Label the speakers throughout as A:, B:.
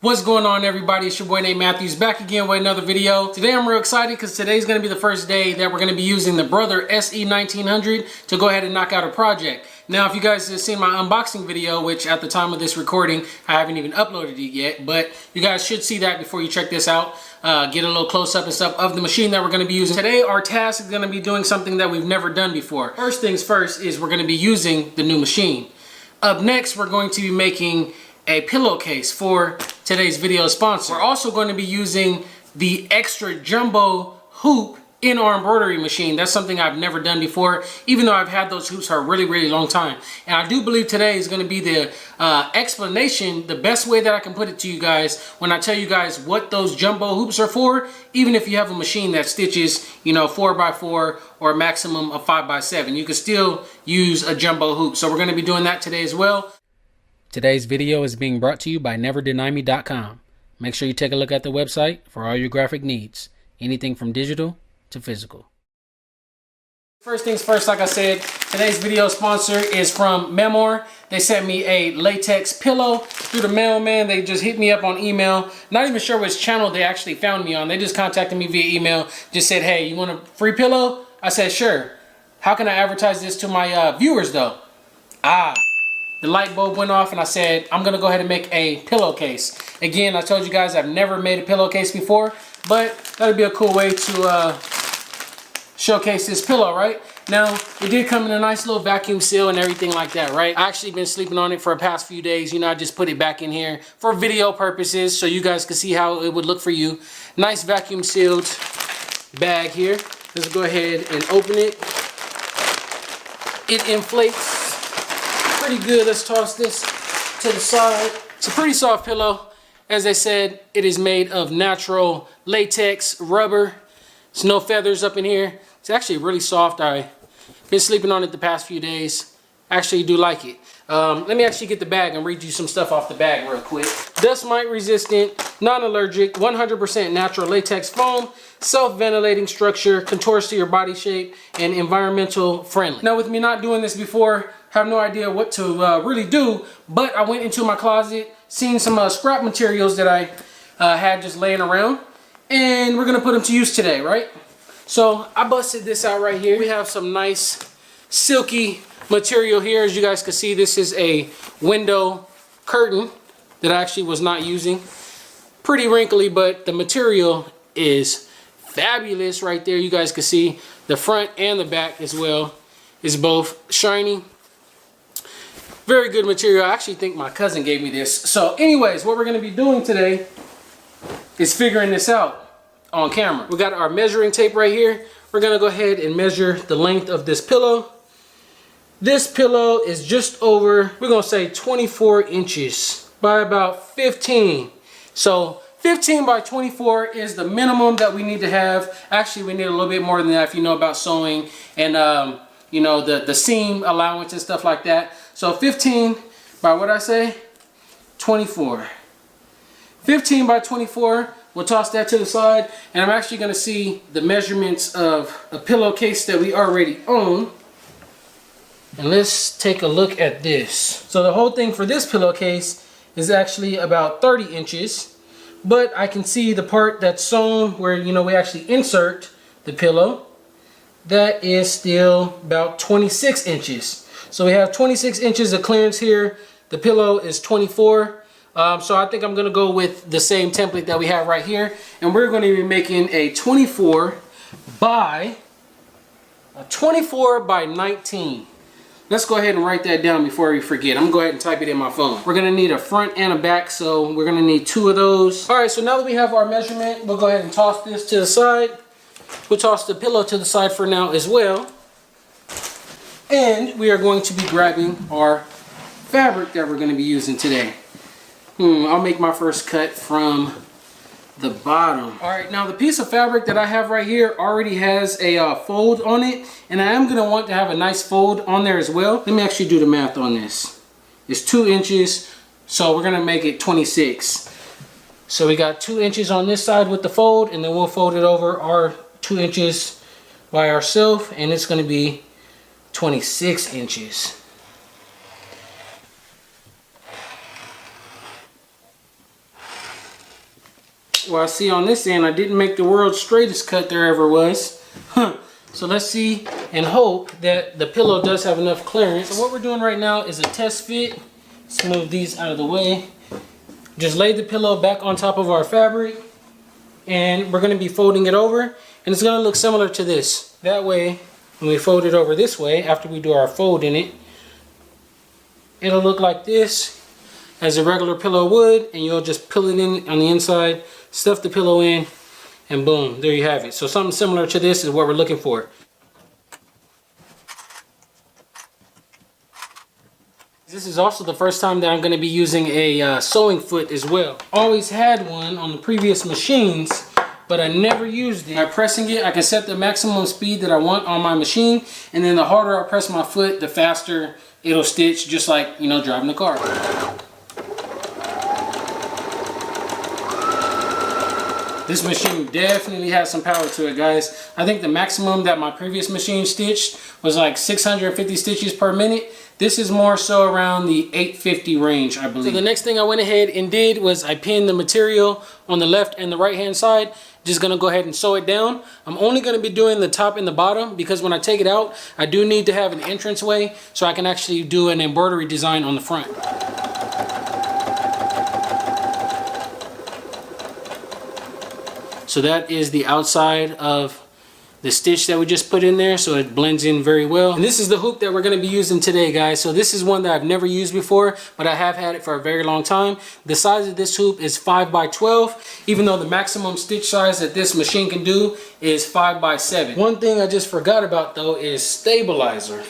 A: What's going on, everybody? It's your boy Nate Matthews back again with another video. Today I'm real excited because today's going to be the first day that we're going to be using the Embroider SE1900 to go ahead and knock out a project. Now, if you guys have seen my unboxing video, which at the time of this recording I haven't even uploaded it yet, but you guys should see that before you check this out. Get a little close-up and stuff of the machine that we're going to be using. Today our task is going to be doing something that we've never done before. First things first is we're going to be using the new machine. Up next, we're going to be making a pillowcase for today's video sponsor. We're also going to be using the extra jumbo hoop in our embroidery machine. That's something I've never done before, even though I've had those hoops for a really long time. And I do believe today is going to be the explanation, the best way that I can put it to you guys when I tell you guys what those jumbo hoops are for, even if you have a machine that stitches, you know, 4x4 or a maximum of 5x7. You can still use a jumbo hoop. So we're going to be doing that today as well. Today's video is being brought to you by NeverDenyMe.com. Make sure you take a look at the website for all your graphic needs, anything from digital to physical. First things first, like I said, today's video sponsor is from Embroider. They sent me a latex pillow through the mailman. They just hit me up on email. Not even sure which channel they actually found me on. They just contacted me via email, just said, hey, you want a free pillow? I said, sure. How can I advertise this to my viewers though? The light bulb went off and I said, I'm gonna go ahead and make a pillowcase. Again, I told you guys I've never made a pillowcase before, but that'd be a cool way to showcase this pillow, right? Now, it did come in a nice little vacuum seal and everything like that, right? I actually been sleeping on it for the past few days. You know, I just put it back in here for video purposes so you guys can see how it would look for you. Nice vacuum sealed bag here. Let's go ahead and open it. It inflates pretty good. Let's toss this to the side. It's a pretty soft pillow. As I said, it is made of natural latex rubber. There's no feathers up in here. It's actually really soft. I've been sleeping on it the past few days. Actually do like it. Let me actually get the bag and read you some stuff off the bag real quick. Dust mite resistant, non-allergic, 100% natural latex foam, self-ventilating structure, contours to your body shape, and environmental friendly. Now, with me not doing this before, have no idea what to really do, but I went into my closet, seen some scrap materials that I had just laying around, and we're gonna put them to use today, right? So I busted this out right here. We have some nice silky material here. As you guys can see, this is a window curtain that I actually was not using. Pretty wrinkly, but the material is fabulous right there. You guys can see the front and the back as well is both shiny. Very good material. I actually think my cousin gave me this. So anyways, what we're going to be doing today is figuring this out on camera. We got our measuring tape right here. We're going to go ahead and measure the length of this pillow. This pillow is just over, we're going to say 24 inches by about 15. So 15 by 24 is the minimum that we need to have. Actually, we need a little bit more than that if you know about sewing and you know, the seam allowance and stuff like that. So 15 by what I say? 24. 15 by 24. We'll toss that to the side. And I'm actually going to see the measurements of a pillowcase that we already own. And let's take a look at this. So the whole thing for this pillowcase is actually about 30 inches. But I can see the part that's sewn where, you know, we actually insert the pillow. That is still about 26 inches. So we have 26 inches of clearance here. The pillow is 24. So I think I'm going to go with the same template that we have right here. And we're going to be making a 24 by 19. Let's go ahead and write that down before we forget. I'm going to go ahead and type it in my phone. We're going to need a front and a back, so we're going to need 2 of those. All right, so now that we have our measurement, we'll go ahead and toss this to the side. We'll toss the pillow to the side for now as well. And we are going to be grabbing our fabric that we're going to be using today. I'll make my first cut from the bottom. All right, now the piece of fabric that I have right here already has a fold on it, and I am going to want to have a nice fold on there as well. Let me actually do the math on this. It's 2 inches, so we're going to make it 26. So we got 2 inches on this side with the fold, and then we'll fold it over our 2 inches by ourselves, and it's going to be 26 inches. Well, I see on this end, I didn't make the world's straightest cut there ever was. So let's see and hope that the pillow does have enough clearance. So what we're doing right now is a test fit. Let's move these out of the way. Just lay the pillow back on top of our fabric, and we're going to be folding it over, and it's going to look similar to this. That way, when we fold it over this way, after we do our fold in it, it'll look like this, as a regular pillow would, and you'll just peel it in on the inside, stuff the pillow in, and boom, there you have it. So something similar to this is what we're looking for. This is also the first time that I'm going to be using a sewing foot as well. Always had one on the previous machines, but I never used it. By pressing it, I can set the maximum speed that I want on my machine, and then the harder I press my foot, the faster it'll stitch, just like, you know, driving a car. This machine definitely has some power to it, guys. I think the maximum that my previous machine stitched was like 650 stitches per minute. This is more so around the 850 range, I believe. So the next thing I went ahead and did was I pinned the material on the left and the right hand side. Just gonna go ahead and sew it down. I'm only gonna be doing the top and the bottom because when I take it out, I do need to have an entranceway so I can actually do an embroidery design on the front. So that is the outside of the stitch that we just put in there, so it blends in very well. And this is the hoop that we're going to be using today, guys. So this is one that I've never used before, but I have had it for a very long time. The size of this hoop is 5 by 12, even though the maximum stitch size that this machine can do is 5 by 7. One thing I just forgot about though is stabilizer.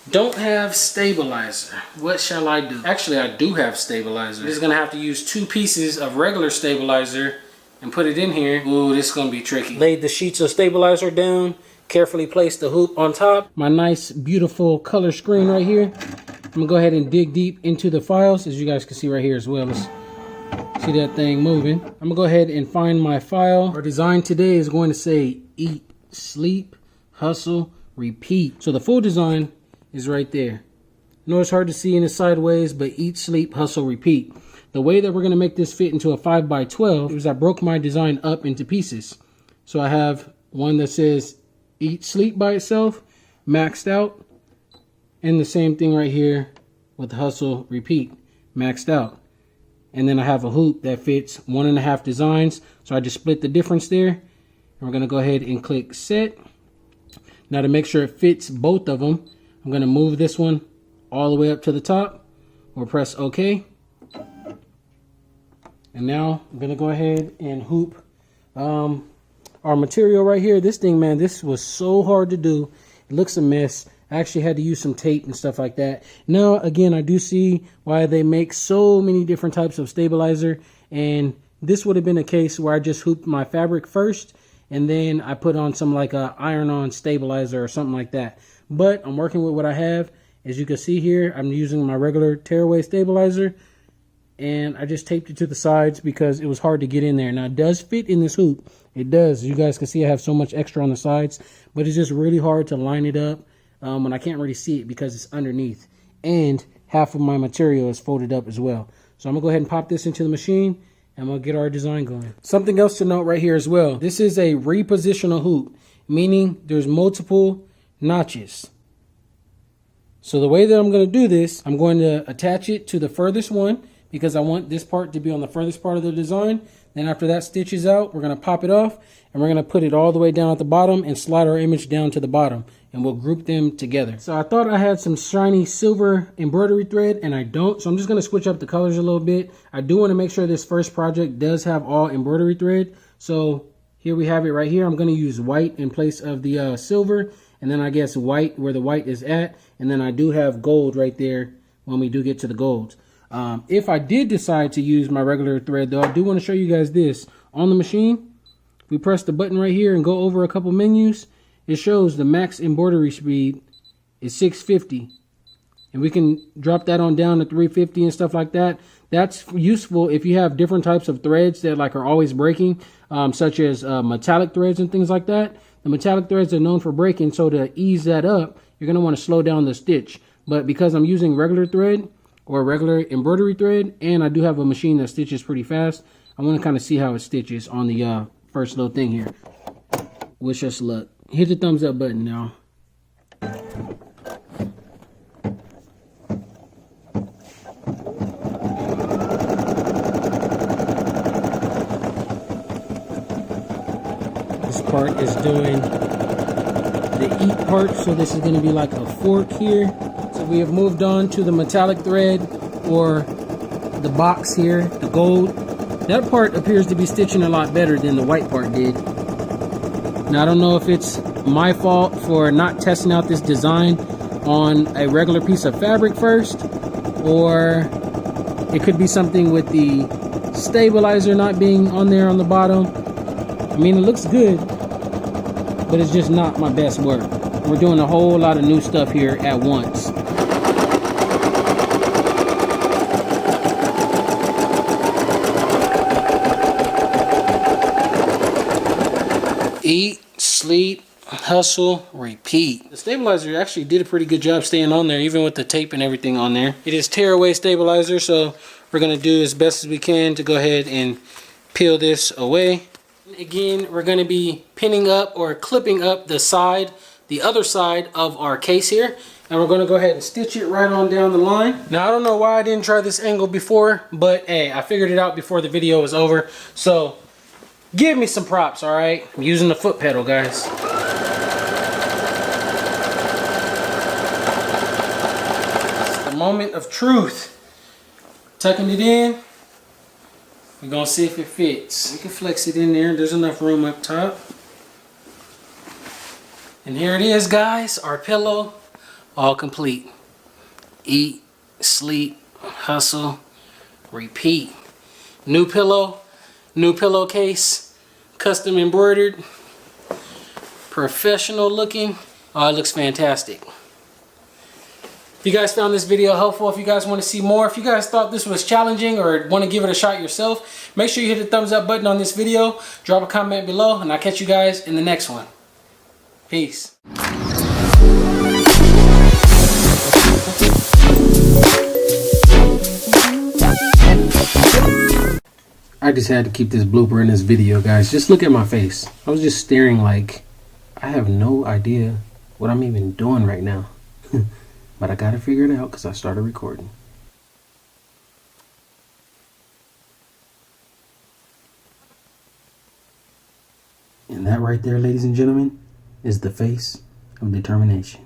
A: Don't have stabilizer. What shall I do? Actually, I do have stabilizer. I'm just gonna have to use 2 pieces of regular stabilizer and put it in here. Ooh, this is gonna be tricky. Laid the sheets of stabilizer down, carefully placed the hoop on top. My nice, beautiful color screen right here. I'm gonna go ahead and dig deep into the files, as you guys can see right here as well. Let's see that thing moving. I'm gonna go ahead and find my file. Our design today is going to say eat, sleep, hustle, repeat. So the full design is right there. I know it's hard to see in the sideways, but eat, sleep, hustle, repeat. The way that we're going to make this fit into a 5 by 12 is I broke my design up into pieces. So I have one that says eat, sleep by itself, maxed out, and the same thing right here with hustle, repeat, maxed out. And then I have a hoop that fits 1.5 designs. So I just split the difference there. And we're going to go ahead and click set. Now to make sure it fits both of them, I'm going to move this one all the way up to the top, or press OK. And now I'm going to go ahead and hoop our material right here. This thing, man, this was so hard to do. It looks a mess. I actually had to use some tape and stuff like that. Now, again, I do see why they make so many different types of stabilizer. And this would have been a case where I just hooped my fabric first, and then I put on some like a iron-on stabilizer or something like that. But I'm working with what I have. As you can see here, I'm using my regular tearaway stabilizer. And I just taped it to the sides because it was hard to get in there. Now it does fit in this hoop. It does. You guys can see I have so much extra on the sides, but it's just really hard to line it up when I can't really see it because it's underneath. And half of my material is folded up as well. So I'm gonna go ahead and pop this into the machine and we'll get our design going. Something else to note right here as well. This is a repositional hoop, meaning there's multiple notches. So the way that I'm gonna do this, I'm going to attach it to the furthest one, because I want this part to be on the furthest part of the design. Then after that stitches out, we're going to pop it off and we're going to put it all the way down at the bottom and slide our image down to the bottom, and we'll group them together. So I thought I had some shiny silver embroidery thread, and I don't. So I'm just going to switch up the colors a little bit. I do want to make sure this first project does have all embroidery thread. So here we have it right here. I'm going to use white in place of the silver, and then I guess white where the white is at. And then I do have gold right there when we do get to the golds. If I did decide to use my regular thread though, I do want to show you guys this. On the machine, if we press the button right here and go over a couple menus, it shows the max embroidery speed is 650. And we can drop that on down to 350 and stuff like that. That's useful if you have different types of threads that like are always breaking, such as metallic threads and things like that. The metallic threads are known for breaking, so to ease that up, you're going to want to slow down the stitch. But because I'm using regular thread, or regular embroidery thread, and I do have a machine that stitches pretty fast, I want to kind of see how it stitches on the first little thing here. Wish us luck. Hit the thumbs up button now. This part is doing the eat part, so this is going to be like a fork here. So we have moved on to the metallic thread, or the box here, the gold. That part appears to be stitching a lot better than the white part did. Now I don't know if it's my fault for not testing out this design on a regular piece of fabric first, or it could be something with the stabilizer not being on there on the bottom. I mean, it looks good, but it's just not my best work. We're doing a whole lot of new stuff here at once. Eat, sleep, hustle, repeat. The stabilizer actually did a pretty good job staying on there, even with the tape and everything on there. It is tear away stabilizer, so we're gonna do as best as we can to go ahead and peel this away. Again, we're gonna be pinning up or clipping up the other side of our case here, and we're gonna go ahead and stitch it right on down the line. Now I don't know why I didn't try this angle before, but hey, I figured it out before the video was over, so give me some props, all right? I'm using the foot pedal, guys. It's the moment of truth. Tucking it in. We're gonna see if it fits. We can flex it in there. There's enough room up top. And here it is, guys. Our pillow, all complete. Eat, sleep, hustle, repeat. New pillow. New pillowcase, custom embroidered, professional looking. Oh, it looks fantastic. If you guys found this video helpful, if you guys want to see more, if you guys thought this was challenging or want to give it a shot yourself, make sure you hit the thumbs up button on this video, drop a comment below, and I'll catch you guys in the next one. Peace. I just had to keep this blooper in this video, guys. Just look at my face. I was just staring like I have no idea what I'm even doing right now. But I gotta figure it out because I started recording. And that right there, ladies and gentlemen, is the face of determination.